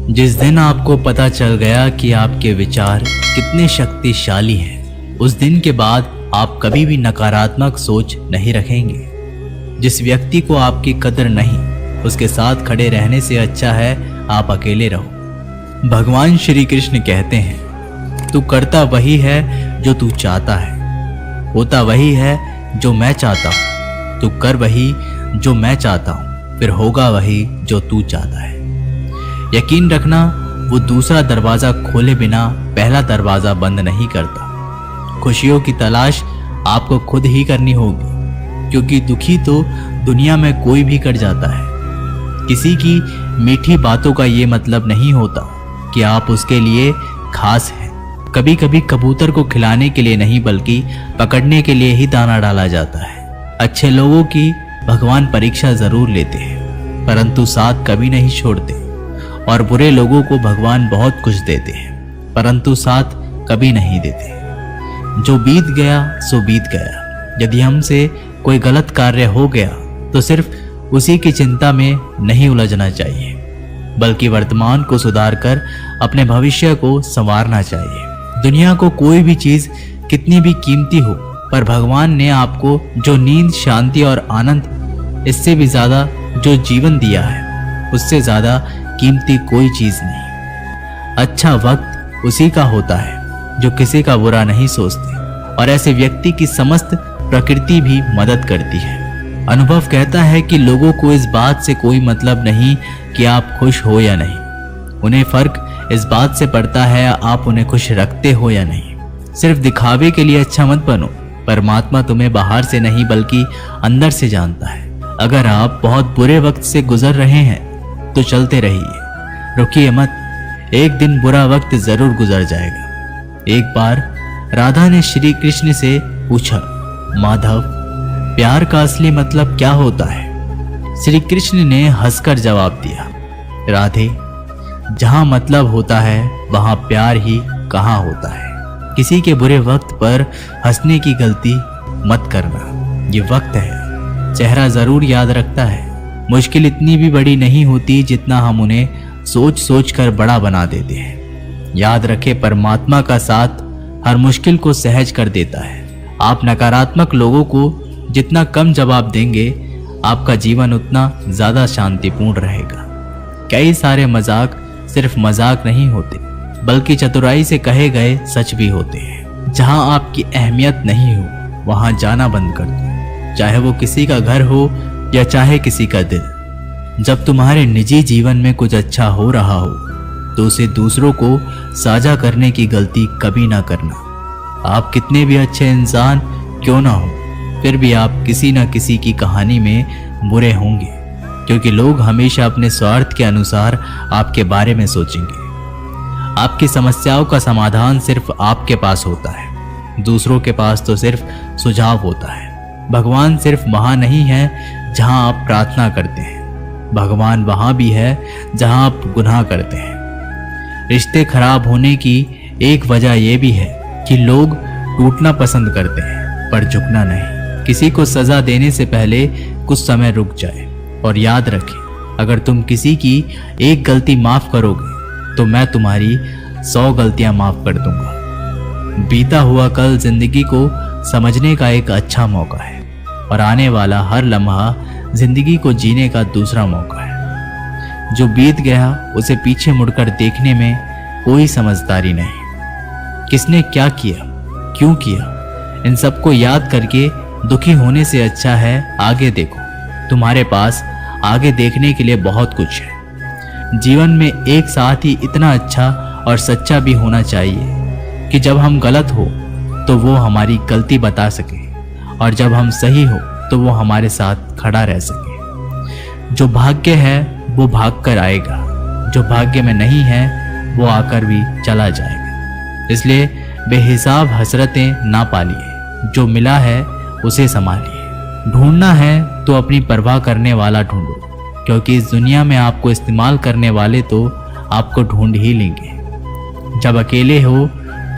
जिस दिन आपको पता चल गया कि आपके विचार कितने शक्तिशाली हैं, उस दिन के बाद आप कभी भी नकारात्मक सोच नहीं रखेंगे। जिस व्यक्ति को आपकी कदर नहीं, उसके साथ खड़े रहने से अच्छा है आप अकेले रहो। भगवान श्री कृष्ण कहते हैं, तू करता वही है जो तू चाहता है, होता वही है जो मैं चाहता हूँ। तू कर वही जो मैं चाहता हूँ, फिर होगा वही जो तू चाहता है। यकीन रखना, वो दूसरा दरवाजा खोले बिना पहला दरवाजा बंद नहीं करता। खुशियों की तलाश आपको खुद ही करनी होगी, क्योंकि दुखी तो दुनिया में कोई भी कर जाता है। किसी की मीठी बातों का ये मतलब नहीं होता कि आप उसके लिए खास हैं। कभी कभी कबूतर को खिलाने के लिए नहीं, बल्कि पकड़ने के लिए ही दाना डाला जाता है। अच्छे लोगों की भगवान परीक्षा जरूर लेते हैं, परंतु साथ कभी नहीं छोड़ते। और बुरे लोगों को भगवान बहुत कुछ देते हैं, परंतु साथ कभी नहीं देते। जो बीत गया सो बीत गया। यदि हमसे कोई गलत कार्य हो गया तो सिर्फ उसी की चिंता में नहीं उलझना चाहिए, बल्कि वर्तमान को सुधारकर अपने भविष्य को संवारना चाहिए। दुनिया को कोई भी चीज कितनी भी कीमती हो, पर भगवान ने आपको जो नींद, शांति और आनंद, इससे भी ज्यादा जो जीवन दिया है, उससे ज्यादा कीमती कोई चीज नहीं। अच्छा वक्त उसी का होता है जो किसी का बुरा नहीं सोचते, और ऐसे व्यक्ति की समस्त प्रकृति भी मदद करती है। अनुभव कहता है कि लोगों को इस बात से कोई मतलब नहीं कि आप खुश हो या नहीं। उन्हें फर्क इस बात से पड़ता है आप उन्हें खुश रखते हो या नहीं। सिर्फ दिखावे के लिए अच्छा मत बनो। परमात्मा तुम्हें बाहर से नहीं बल्कि अंदर से जानता है। अगर आप बहुत बुरे वक्त से गुजर रहे हैं तो चलते रहिए, रुकिए मत। एक दिन बुरा वक्त जरूर गुजर जाएगा। एक बार राधा ने श्री कृष्ण से पूछा, माधव, प्यार का असली मतलब क्या होता है? श्री कृष्ण ने हंसकर जवाब दिया, राधे, जहां मतलब होता है वहां प्यार ही कहाँ होता है। किसी के बुरे वक्त पर हंसने की गलती मत करना। ये वक्त है, चेहरा जरूर याद रखता है। मुश्किल इतनी भी बड़ी नहीं होती जितना हम उन्हें सोच सोच कर बड़ा बना देते हैं। याद रखें, परमात्मा का साथ हर मुश्किल को सहज कर देता है। आप नकारात्मक लोगों को जितना कम जवाब देंगे, आपका जीवन उतना ज्यादा शांतिपूर्ण रहेगा। कई सारे मजाक सिर्फ मजाक नहीं होते, बल्कि चतुराई से कहे गए सच भी होते हैं। जहां आपकी अहमियत नहीं हो, वहां जाना बंद कर दो, चाहे वो किसी का घर हो या चाहे किसी का दिल। जब तुम्हारे निजी जीवन में कुछ अच्छा हो रहा हो तो उसे दूसरों को साझा करने की गलती कभी ना करना। आप कितने भी अच्छे इंसान क्यों ना हो, फिर भी आप किसी न किसी की कहानी में बुरे होंगे, क्योंकि लोग हमेशा अपने स्वार्थ के अनुसार आपके बारे में सोचेंगे। आपकी समस्याओं का समाधान सिर्फ आपके पास होता है, दूसरों के पास तो सिर्फ सुझाव होता है। भगवान सिर्फ वहां नहीं है जहां आप प्रार्थना करते हैं, भगवान वहां भी है जहां आप गुनाह करते हैं। रिश्ते खराब होने की एक वजह यह भी है कि लोग टूटना पसंद करते हैं पर झुकना नहीं। किसी को सजा देने से पहले कुछ समय रुक जाए और याद रखें, अगर तुम किसी की एक गलती माफ करोगे तो मैं तुम्हारी 100 गलतियां माफ कर दूंगा। बीता हुआ कल जिंदगी को समझने का एक अच्छा मौका है, और आने वाला हर लम्हा जिंदगी को जीने का दूसरा मौका है। जो बीत गया उसे पीछे मुड़कर देखने में कोई समझदारी नहीं। किसने क्या किया, क्यों किया, इन सबको याद करके दुखी होने से अच्छा है आगे देखो। तुम्हारे पास आगे देखने के लिए बहुत कुछ है। जीवन में एक साथ ही इतना अच्छा और सच्चा भी होना चाहिए कि जब हम गलत हो तो वो हमारी गलती बता सके, और जब हम सही हो तो वो हमारे साथ खड़ा रह सके। जो भाग्य है वो भाग कर आएगा, जो भाग्य में नहीं है वो आकर भी चला जाएगा। इसलिए बेहिसाब हसरतें ना पालिए, जो मिला है उसे संभालिए। ढूंढना है तो अपनी परवाह करने वाला ढूंढो, क्योंकि इस दुनिया में आपको इस्तेमाल करने वाले तो आपको ढूंढ ही लेंगे। जब अकेले हो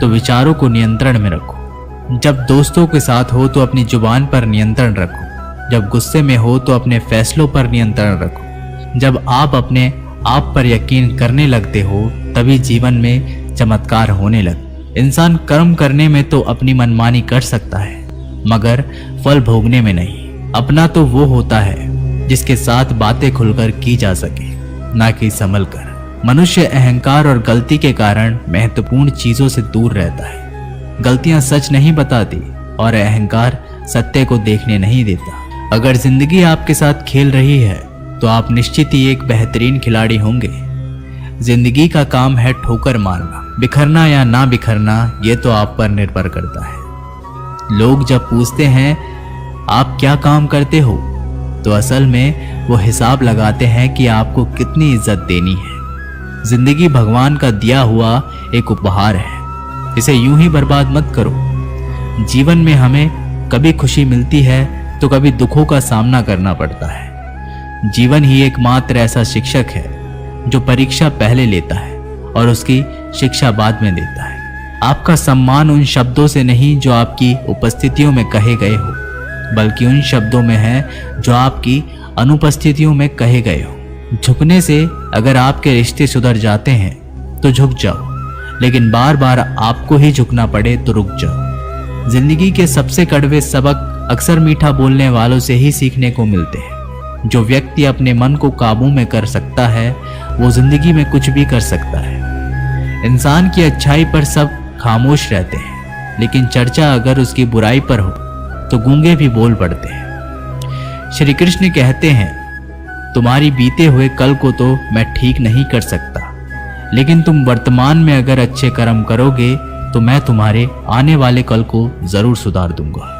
तो विचारों को नियंत्रण में रखो। जब दोस्तों के साथ हो तो अपनी जुबान पर नियंत्रण रखो। जब गुस्से में हो तो अपने फैसलों पर नियंत्रण रखो। जब आप अपने आप पर यकीन करने लगते हो तभी जीवन में चमत्कार होने लगे। इंसान कर्म करने में तो अपनी मनमानी कर सकता है, मगर फल भोगने में नहीं। अपना तो वो होता है जिसके साथ बातें खुलकर की जा सके, ना कि संभल कर। मनुष्य अहंकार और गलती के कारण महत्वपूर्ण चीजों से दूर रहता है। गलतियां सच नहीं बताती और अहंकार सत्य को देखने नहीं देता। अगर जिंदगी आपके साथ खेल रही है तो आप निश्चित ही एक बेहतरीन खिलाड़ी होंगे। जिंदगी का काम है ठोकर मारना, बिखरना या ना बिखरना ये तो आप पर निर्भर करता है। लोग जब पूछते हैं आप क्या काम करते हो, तो असल में वो हिसाब लगाते हैं कि आपको कितनी इज्जत देनी है। जिंदगी भगवान का दिया हुआ एक उपहार है, इसे यूं ही बर्बाद मत करो। जीवन में हमें कभी खुशी मिलती है तो कभी दुखों का सामना करना पड़ता है। जीवन ही एकमात्र ऐसा शिक्षक है जो परीक्षा पहले लेता है और उसकी शिक्षा बाद में देता है। आपका सम्मान उन शब्दों से नहीं जो आपकी उपस्थितियों में कहे गए हो, बल्कि उन शब्दों में है जो आपकी अनुपस्थितियों में कहे गए हो। झुकने से अगर आपके रिश्ते सुधर जाते हैं तो झुक जाओ, लेकिन बार बार आपको ही झुकना पड़े तो रुक जाओ। जिंदगी के सबसे कड़वे सबक अक्सर मीठा बोलने वालों से ही सीखने को मिलते हैं। जो व्यक्ति अपने मन को काबू में कर सकता है वो जिंदगी में कुछ भी कर सकता है। इंसान की अच्छाई पर सब खामोश रहते हैं, लेकिन चर्चा अगर उसकी बुराई पर हो तो गूंगे भी बोल पड़ते हैं। श्री कृष्ण कहते हैं तुम्हारी बीते हुए कल को तो मैं ठीक नहीं कर सकता, लेकिन तुम वर्तमान में अगर अच्छे कर्म करोगे तो मैं तुम्हारे आने वाले कल को जरूर सुधार दूंगा।